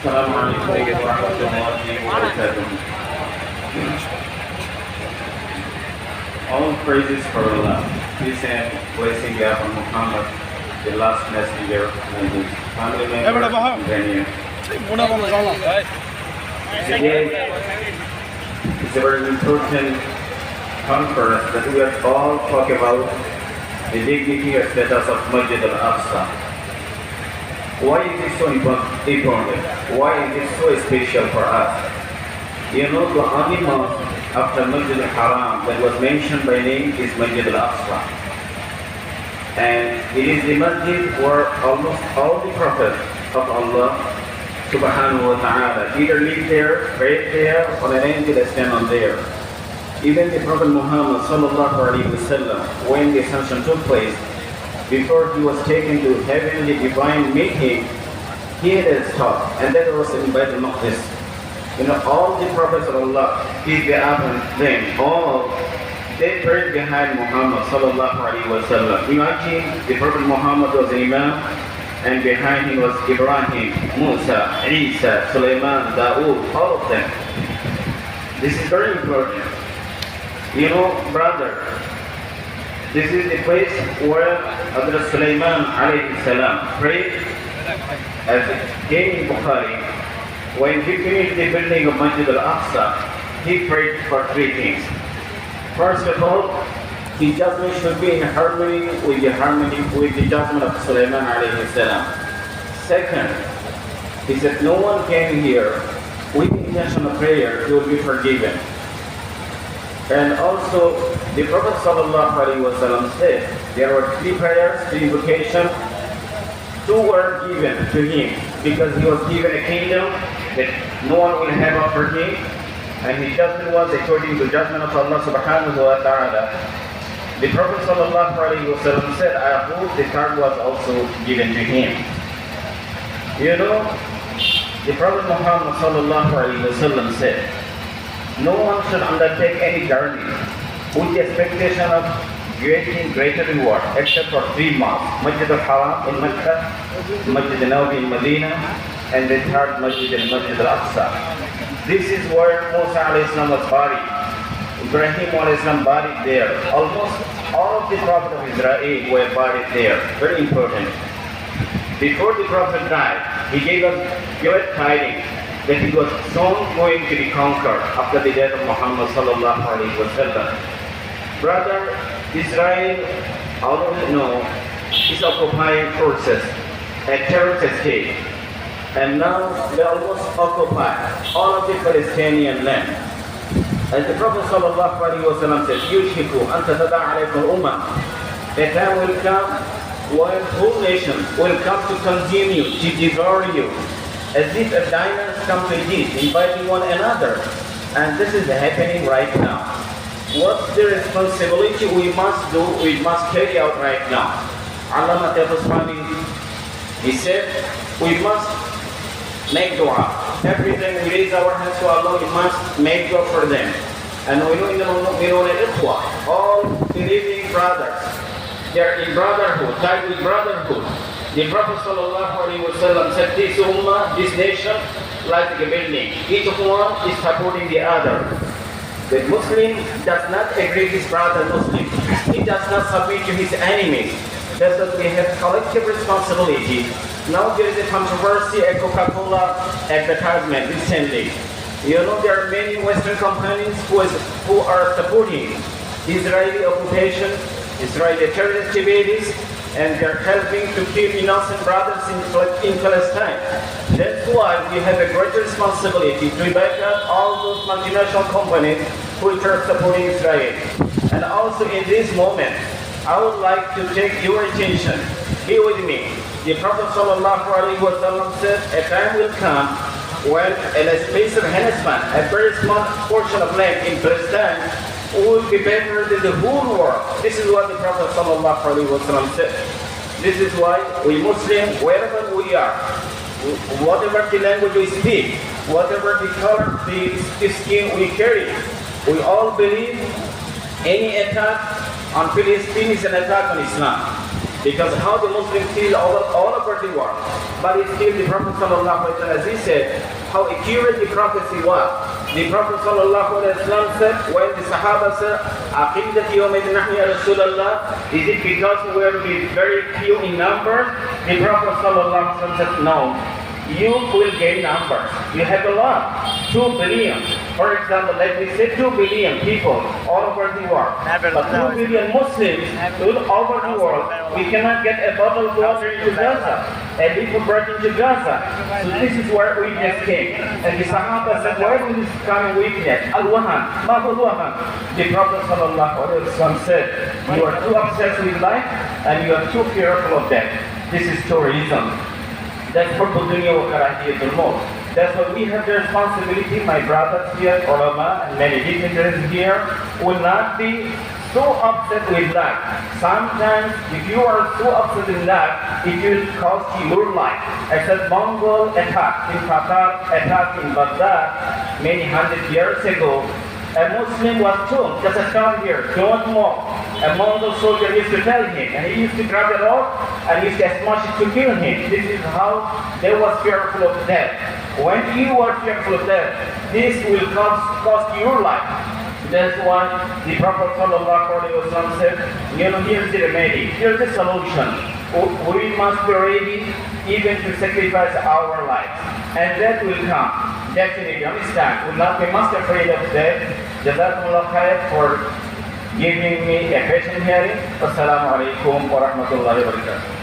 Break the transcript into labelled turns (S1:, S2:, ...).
S1: Assalamu alaikum wa rahmatullahi wa barakatuh. All praises for Allah. Peace and blessing be upon Muhammad, the last messenger, and his family members and companions. Today is a very important conference that we are all talk about the dignity and status of Masjid al-Aqsa. Why is it so important? Why is it so special for us? You know, the only mosque after Masjid al-Haram that was mentioned by name is Masjid al-Aqsa. And it is the masjid where almost all the prophets of Allah subhanahu wa ta'ala either live there, pray there, or an angel stand on there. Even the Prophet Muhammad sallallahu alaihi wasallam, when the ascension took place, before he was taken to heavenly divine meeting, he had a stop, and that was in Baitul Maqdis. You know, all the prophets of Allah, peace be upon them, all they prayed behind Muhammad sallallahu alaihi wasallam. Imagine the Prophet Muhammad was an imam, and behind him was Ibrahim, Musa, Isa, Sulaiman, Dawood, all of them. This is very important. You know, brother, this is the place where Hazrat Sulaiman alayhi salam prayed, as it came in Bukhari. When he finished the building of Masjid al-Aqsa, he prayed for three things. First of all, his judgment should be in harmony with the judgment of Sulaiman alayhi salam. Second, he said, no one came here with the intention of prayer, he will be forgiven. And also, the Prophet ﷺ said there were three prayers, three invocations. Two were given to him because he was given a kingdom that no one will have after him, and his judgment was according to the judgment of Allah subhanahu wa ta'ala. The Prophet ﷺ said, I hope the third was also given to him. You know, the Prophet Muhammad ﷺ said, no one should undertake any journey with the expectation of getting greater reward except for three mosques: Masjid al-Haram in Mecca, Masjid al-Nabawi in Medina, and the third Masjid al-Aqsa. This is where Musa alayhi salam was buried, Ibrahim alayhi salam buried there. Almost all of the prophets of Israel were buried there. Very important. Before the Prophet died, he gave us great tidings that it was soon going to be conquered after the death of Muhammad sallallahu alaihi wasallam. Brother, Israel, already know, is occupying forces, a terrorist state, and now they almost occupy all of the Palestinian land. As the Prophet sallallahu alaihi wasallam said, "Yushiku an tatada'a alaykum al-ummah." A time will come when whole nations will come to consume you, to devour you, as if a diners come to eat, inviting one another. And this is happening right now. What's the responsibility we must do, we must carry out right now? Allama Tafsmani, he said, we must make dua. Every time we raise our hands to Allah, we must make dua for them. And we know in the Ikhwa, all believing brothers, they are in brotherhood, tied with brotherhood. The Prophet ﷺ said, this ummah, this nation, like a building. Each one is supporting the other. The Muslim does not agree with his brother Muslim. He does not submit to his enemies. That's that we have collective responsibility. Now there is a controversy at Coca-Cola advertisement recently. You know, there are many Western companies who are supporting Israeli occupation, Israeli terrorist activities, and they're helping to kill innocent brothers in Palestine. That's why we have a great responsibility to back up all those multinational companies which are supporting Israel. And also in this moment, I would like to take your attention. Be with me. The Prophet ﷺ said, a time will come when in a space of Hennessman, a very small portion of land in Palestine, will be better than the whole world. This is what the Prophet ﷺ said. This is why we Muslims, wherever we are, whatever the language we speak, whatever the color, the skin we carry, we all believe any attack on Palestine is an attack on Islam. Because how the Muslims feel all over the world. But it's still the Prophet sallallahu alaihi wasallam, as he said, how accurate the prophecy was. The Prophet sallallahu alaihi wasallam said, when the Sahaba said, "Aqidati yawmaydin nahnu ya Rasulullah," is it because we will be very few in numbers? The Prophet sallallahu alaihi wasallam said, no. You will gain numbers. You have a lot. 2 billion. For example, let me say 2 billion people all over the world. But 2 billion Muslims all over the world, we cannot get a bottle of water into Gaza, a little bread into Gaza. So this is where weakness came. And the Sahaba said, where will this come weakness? Al-Wahan, Mahul Wahan. The Prophet ﷺ said, you are too obsessed with life and you are too fearful of death. This is tourism. That's for dunya wa karahiyatul maut. That's why we have the responsibility, my brothers here, ulama, and many dignitaries here, will not be so upset with life. Sometimes, if you are so upset with life, it will cost you your life. I said Mongol attack in Qatar, attack in Baghdad, many hundred years ago. A Muslim was told, just come here, don't move. A Mongol soldier used to tell him, and he used to grab it off and used to smash it to kill him. This is how they was fearful of death. When you are fearful of death, this will cost your life. That's why the Prophet ﷺ said, here's the remedy, here's the solution. We must be ready even to sacrifice our lives. And that will come. Definitely, understand. We'll not be much afraid of death. Jazakumullah khair for giving me a patient hearing. Wassalamu alaikum wa rahmatullahi wa barakatuh.